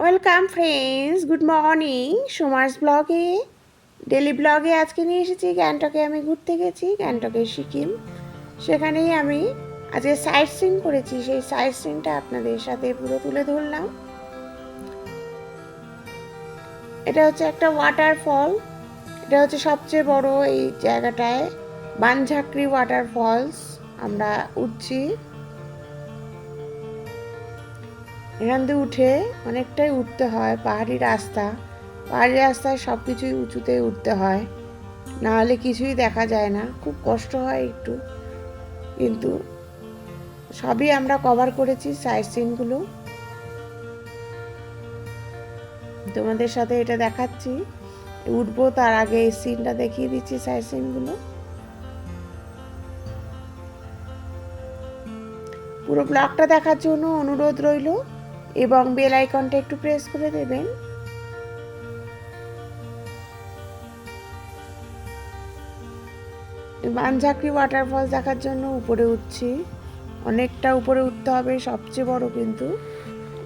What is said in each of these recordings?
Welcome friends, good morning. সোমার্স ব্লগে, daily ব্লগে আজকে নিয়ে এসেছি। গ্যাংটকে আমি ঘুরতে গেছি, গ্যাংটকের সিকিম। সেখানেই আমি আজকে সাইট সিন করেছি। সেই সাইট সিনটা আপনাদের সাথে পুরো তুলে ধরলাম। এটা হচ্ছে একটা ওয়াটারফল। এটা হচ্ছে সবচেয়ে বড় এই জায়গাটায় বানঝাকরি ওয়াটারফলস। আমরা উঠছি, এখান থেকে উঠে অনেকটাই উঠতে হয়। পাহাড়ি রাস্তায় সব কিছুই উঁচুতে উঠতে হয়, না হলে কিছুই দেখা যায় না। খুব কষ্ট হয় একটু, কিন্তু সবই আমরা কভার করেছি। সাইট সিনগুলো তোমাদের সাথে এটা দেখাচ্ছি। উঠবো তার আগে এই সিনটা দেখিয়ে দিচ্ছি, সাইট সিনগুলো। পুরো ব্লগটা দেখার জন্য অনুরোধ রইল এবং বেল আইকনটা একটু প্রেস করে দেবেন। বানঝাকরি ওয়াটারফলস দেখার জন্য উপরে উঠছি। অনেকটা উপরে উঠতে হবে, সবচেয়ে বড় কিন্তু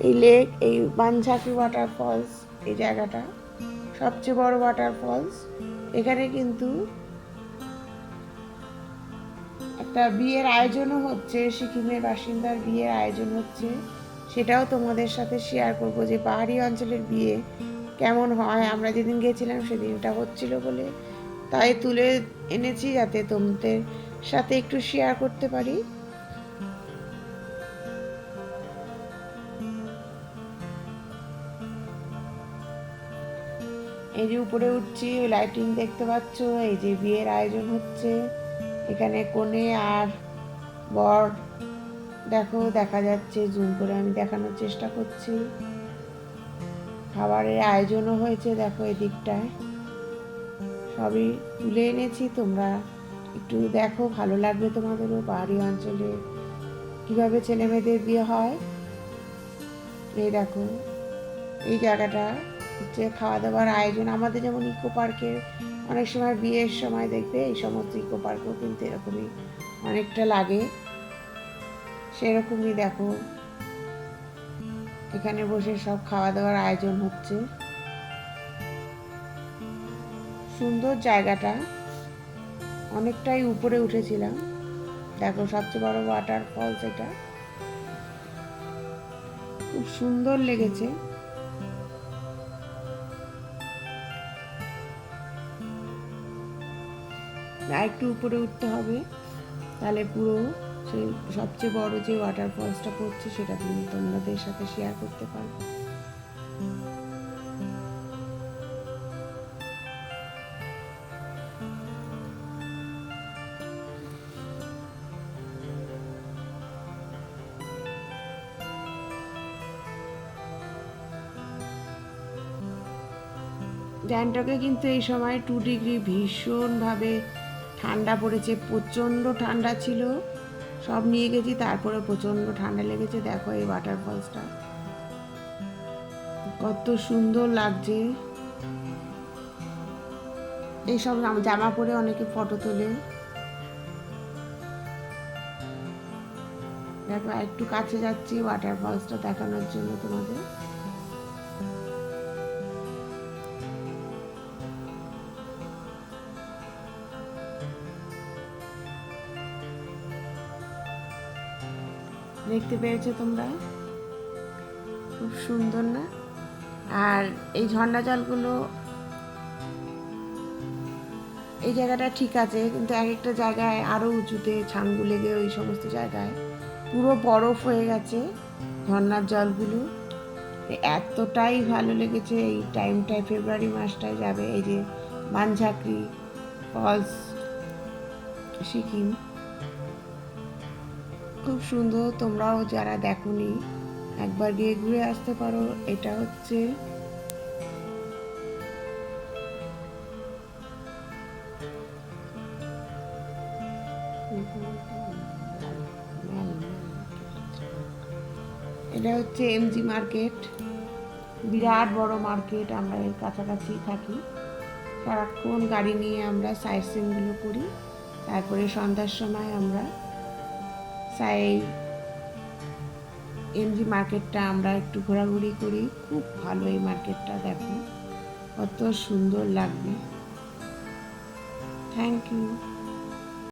এই লেক, এই বানঝাকরি ওয়াটারফলস। এই জায়গাটা সবচেয়ে বড় ওয়াটারফলস। এখানে কিন্তু একটা বিয়ের আয়োজনও হচ্ছে, সিকিমের বাসিন্দার বিয়ের আয়োজন হচ্ছে। সেটাও তোমাদের সাথে শেয়ার করব যে পাহাড়ি অঞ্চলের বিয়ে কেমন হয়। আমরা যেদিন গেছিলাম সেদিনটা হচ্ছিল বলে তাই তুলে এনেছি, যাতে তোমাদের সাথে একটু শেয়ার করতে পারি। এই যে উপরে উঠছি, লাইটিং দেখতে পাচ্ছ। এই যে বিয়ের আয়োজন হচ্ছে এখানে। কনে আর বর দেখো দেখা যাচ্ছে, জুম করে আমি দেখানোর চেষ্টা করছি। খাবারের আয়োজনও হয়েছে, দেখো এদিকটায় সবই তুলে এনেছি। তোমরা একটু দেখো, ভালো লাগবে তোমাদেরও। পাহাড়ি অঞ্চলে কিভাবে ছেলে মেয়েদের বিয়ে হয়। এই দেখো এই জায়গাটা হচ্ছে খাওয়া দাওয়ার আয়োজন। আমাদের যেমন ইকো পার্কের অনেক সময় বিয়ের সময় দেখবে, এই সমস্ত ইকো পার্কেও কিন্তু এরকমই অনেকটা লাগে। সেরকমই দেখো এখানে বসে সব খাওয়া দাওয়ার আয়োজন হচ্ছে। সুন্দর জায়গাটা, অনেকটাই উপরে উঠেছিলাম। দেখো সবচেয়ে বড় ওয়াটারফলস এটা, খুব সুন্দর লেগেছে। আর একটু উপরে উঠতে হবে, তাহলে পুরো সেই সবচেয়ে বড় যে ওয়াটারফলসটা পড়ছে সেটা তুমি তোমাদের সাথে শেয়ার করতে পারবো। গ্যাংটকে কিন্তু এই সময় 2 ডিগ্রি ভীষণভাবে ঠান্ডা পড়েছে, প্রচণ্ড ঠান্ডা ছিল। সব নিয়ে গেছি, তারপরে প্রচণ্ড ঠান্ডা লেগেছে। দেখো এই ওয়াটারফলসটা কত সুন্দর লাগছে। এইসব জামা পরে অনেকে ফটো তোলে। দেখো একটু কাছে যাচ্ছি ওয়াটারফলসটা দেখানোর জন্য তোমাদের। দেখতে পেয়েছো তোমরা? খুব সুন্দর না? আর এই ঝর্ণা জলগুলো, এই জায়গাটা ঠিক আছে, কিন্তু এক একটা জায়গায় আরও উঁচুতে ছাঙ্গু লেগে ওই সমস্ত জায়গায় পুরো বরফ হয়ে গেছে ঝর্ণার জলগুলো। এতটাই ভালো লেগেছে। এই টাইমটায় ফেব্রুয়ারি মাসটায় যাবে, এই যে বানঝাকরি ফলস সিকিম, খুব সুন্দর। তোমরাও যারা দেখোনি একবার গিয়ে ঘুরে আসতে পারো। এটা হচ্ছে এটা হচ্ছে এমজি মার্কেট, বিরাট বড় মার্কেট। আমরা এর কাছাকাছি থাকি, সারাক্ষণ গাড়ি নিয়ে আমরা সাইট সিনগুলো করি। তারপরে সন্ধ্যার সময় আমরা এমজি মার্কেটটা আমরা একটু ঘোরাঘুরি করি। খুব ভালো এই মার্কেটটা, দেখো কত সুন্দর লাগবে। Thank you.